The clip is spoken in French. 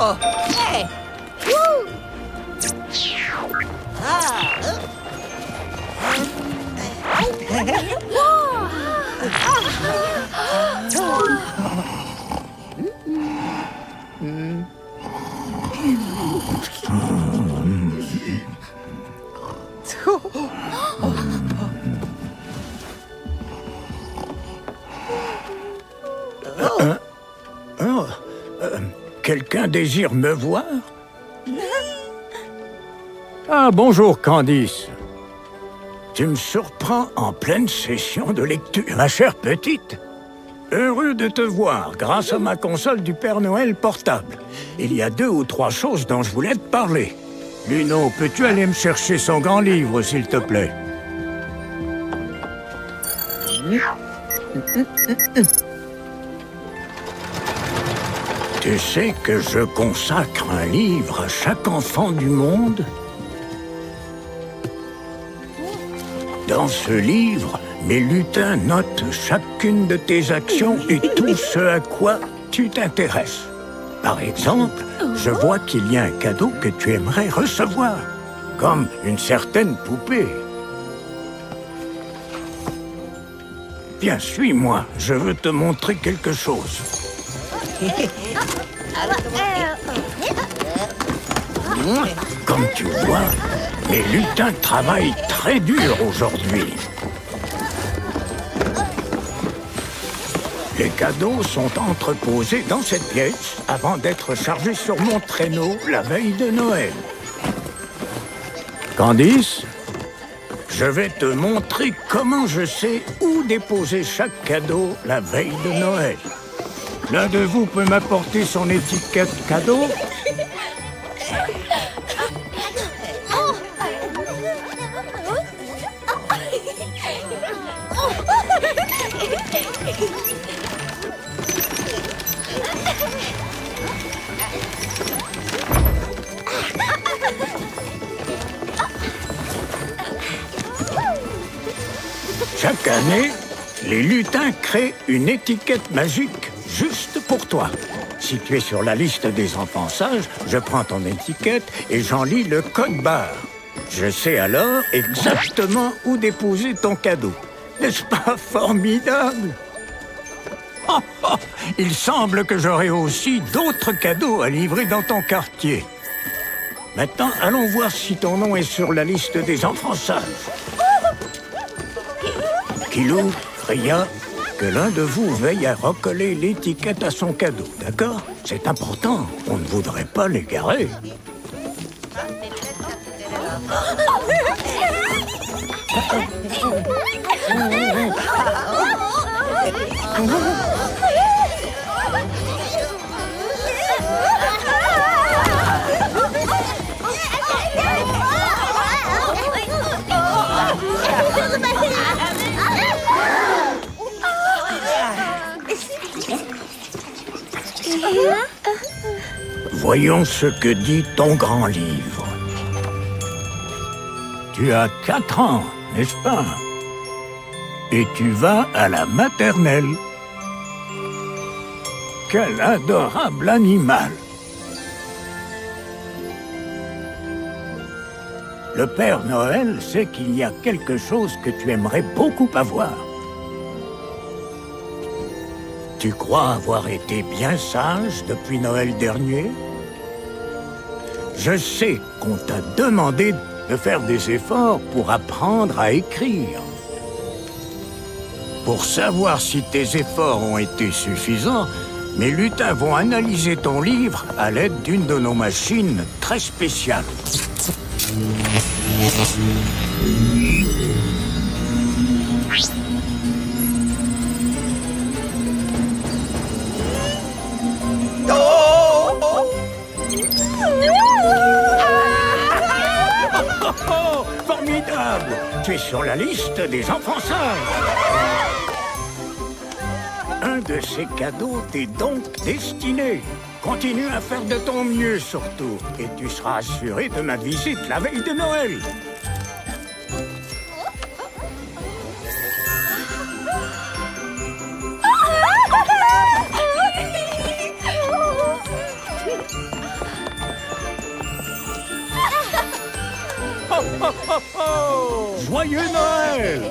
Oh, hey! Woo! Quelqu'un désire me voir? Ah, bonjour, Candice. Tu me surprends en pleine session de lecture, ma chère petite. Heureux de te voir grâce à ma console du Père Noël portable. Il y a 2 ou 3 choses dont je voulais te parler. Luno, peux-tu aller me chercher son grand livre, s'il te plaît? Tu sais que je consacre un livre à chaque enfant du monde? Dans ce livre, mes lutins notent chacune de tes actions et tout ce à quoi tu t'intéresses. Par exemple, je vois qu'il y a un cadeau que tu aimerais recevoir, comme une certaine poupée. Viens, suis-moi, je veux te montrer quelque chose. Comme tu vois, mes lutins travaillent très dur aujourd'hui. Les cadeaux sont entreposés dans cette pièce avant d'être chargés sur mon traîneau la veille de Noël. Candice, je vais te montrer comment je sais où déposer chaque cadeau la veille de Noël. L'un de vous peut m'apporter son étiquette cadeau? Chaque année, les lutins créent une étiquette magique juste pour toi. Si tu es sur la liste des enfants sages, je prends ton étiquette et j'en lis le code barre. Je sais alors exactement où déposer ton cadeau. N'est-ce pas formidable? Oh, oh, il semble que j'aurai aussi d'autres cadeaux à livrer dans ton quartier. Maintenant, allons voir si ton nom est sur la liste des enfants sages. Kilou, Freya, que l'un de vous veille à recoller l'étiquette à son cadeau, d'accord? C'est important, on ne voudrait pas l'égarer. Voyons ce que dit ton grand livre. Tu as 4 ans, n'est-ce pas? Et tu vas à la maternelle. Quel adorable animal! Le Père Noël sait qu'il y a quelque chose que tu aimerais beaucoup avoir. Tu crois avoir été bien sage depuis Noël dernier? Je sais qu'on t'a demandé de faire des efforts pour apprendre à écrire. Pour savoir si tes efforts ont été suffisants, mes lutins vont analyser ton livre à l'aide d'une de nos machines très spéciales. formidable! Tu es sur la liste des enfants sages! Un de ces cadeaux t'est donc destiné. Continue à faire de ton mieux surtout, et tu seras assuré de ma visite la veille de Noël. Joyeux Noël!